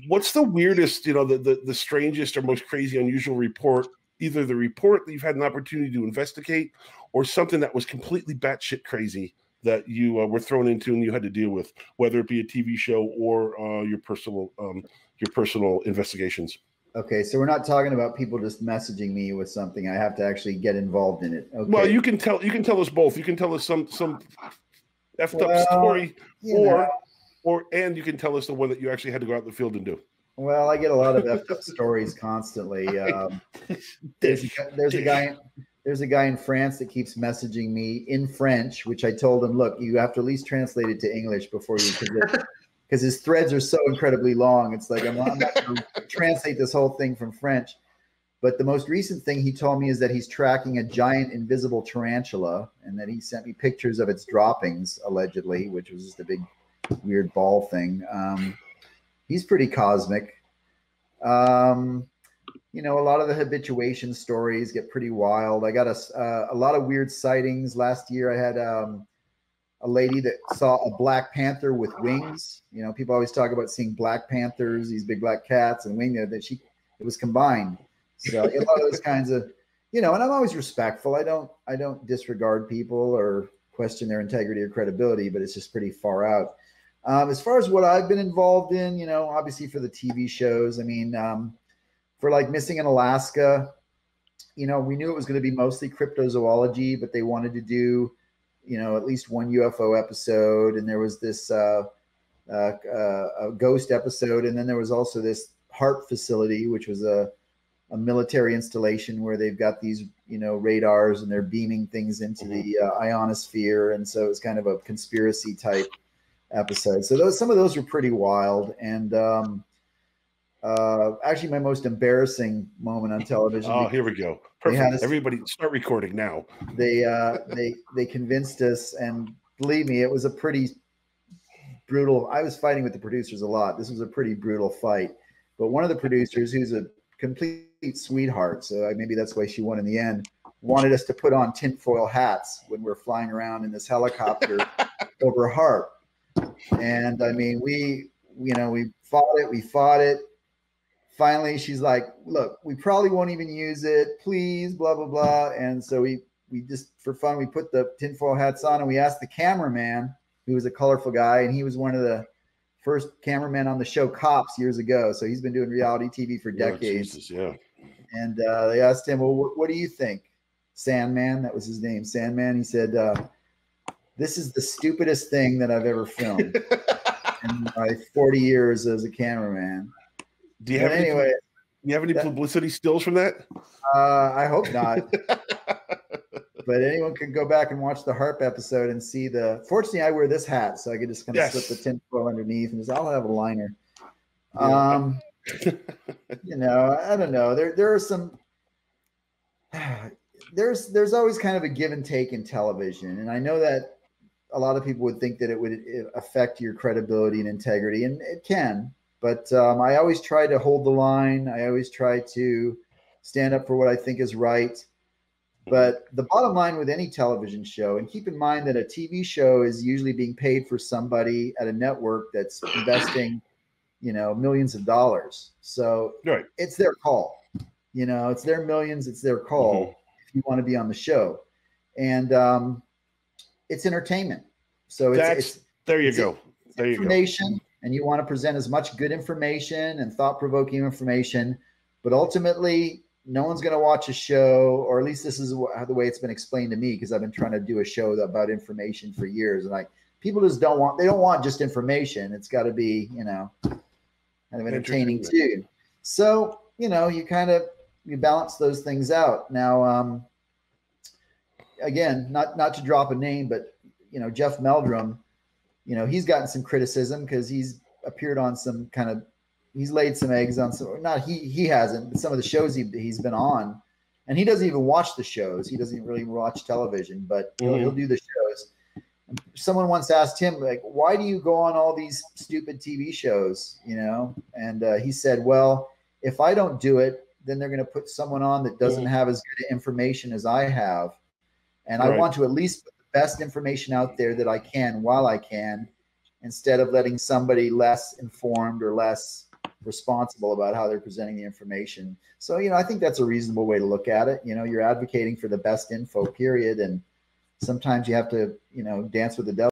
What's the weirdest, the strangest or most crazy, unusual report? Either the report that you've had an opportunity to investigate, or something that was completely batshit crazy that you were thrown into and you had to deal with, whether it be a TV show or your personal investigations. Okay, so we're not talking about people just messaging me with something. I have to actually get involved in it. Okay. Well, you can tell us both. You can tell us some effed up story, and you can tell us the one that you actually had to go out in the field and do. Well, I get a lot of effed up stories constantly. There's a guy in France that keeps messaging me in French, which I told him, look, you have to at least translate it to English before you can. Because his threads are so incredibly long. It's like, I'm not going to translate this whole thing from French. But the most recent thing he told me is that he's tracking a giant invisible tarantula, and that he sent me pictures of its droppings, allegedly, which was just a big weird ball thing. He's pretty cosmic. A lot of the habituation stories get pretty wild. I got a lot of weird sightings. Last year I had a lady that saw a black panther with wings. People always talk about seeing black panthers, these big black cats and wings. It was combined. So a lot of those kinds of, and I'm always respectful. I don't disregard people or question their integrity or credibility, but it's just pretty far out. As far as what I've been involved in, obviously for the TV shows, for like Missing in Alaska, we knew it was going to be mostly cryptozoology, but they wanted to do at least one UFO episode, and there was this a ghost episode, and then there was also this HARP facility, which was a military installation where they've got these radars and they're beaming things into the ionosphere, and so it's kind of a conspiracy type episode. So some of those were pretty wild, and actually my most embarrassing moment on television. Oh, here we go. Perfect. Everybody start recording now. They convinced us, and believe me, it was a pretty brutal. I was fighting with the producers a lot. This was a pretty brutal fight. But one of the producers, who's a complete sweetheart, so maybe that's why she won in the end, wanted us to put on tinfoil hats when we're flying around in this helicopter over HARP. And we fought it. Finally, she's like, look, we probably won't even use it, please, blah, blah, blah. And so we just, for fun, we put the tinfoil hats on, and we asked the cameraman, who was a colorful guy, and he was one of the first cameramen on the show Cops years ago. So he's been doing reality TV for decades. Jesus, yeah. And they asked him, well, what do you think? Sandman, that was his name, Sandman. He said, this is the stupidest thing that I've ever filmed in my 40 years as a cameraman. Do you have any publicity stills from that? I hope not. But anyone can go back and watch the HARP episode and see fortunately I wear this hat, so I could just kind of slip the tinfoil underneath and I'll have a liner. Yeah. I don't know. There are some, there's always kind of a give and take in television. And I know that a lot of people would think that it would affect your credibility and integrity, and it can. But I always try to hold the line. I always try to stand up for what I think is right. But the bottom line with any television show, and keep in mind that a TV show is usually being paid for somebody at a network that's investing, millions of dollars. So It's their call. It's their millions. It's their call if you want to be on the show. And it's entertainment. So it's there you go. There you go. And you want to present as much good information and thought-provoking information, but ultimately no one's going to watch a show, or at least this is the way it's been explained to me, because I've been trying to do a show about information for years. And people just don't want just information. It's got to be, kind of entertaining too. So, you balance those things out. Now, again, not to drop a name, but, Jeff Meldrum, he's gotten some criticism because he's appeared on some he's laid some eggs on some, not he hasn't, but some of the shows he's been on, and he doesn't even watch the shows. He doesn't really watch television, but he'll do the shows. Someone once asked him, like, why do you go on all these stupid TV shows, And he said, well, if I don't do it, then they're going to put someone on that doesn't have as good information as I have. And I want to at least put the best information out there that I can while I can, instead of letting somebody less informed or less responsible about how they're presenting the information. So, I think that's a reasonable way to look at it. You're advocating for the best info, period. And sometimes you have to, dance with the devil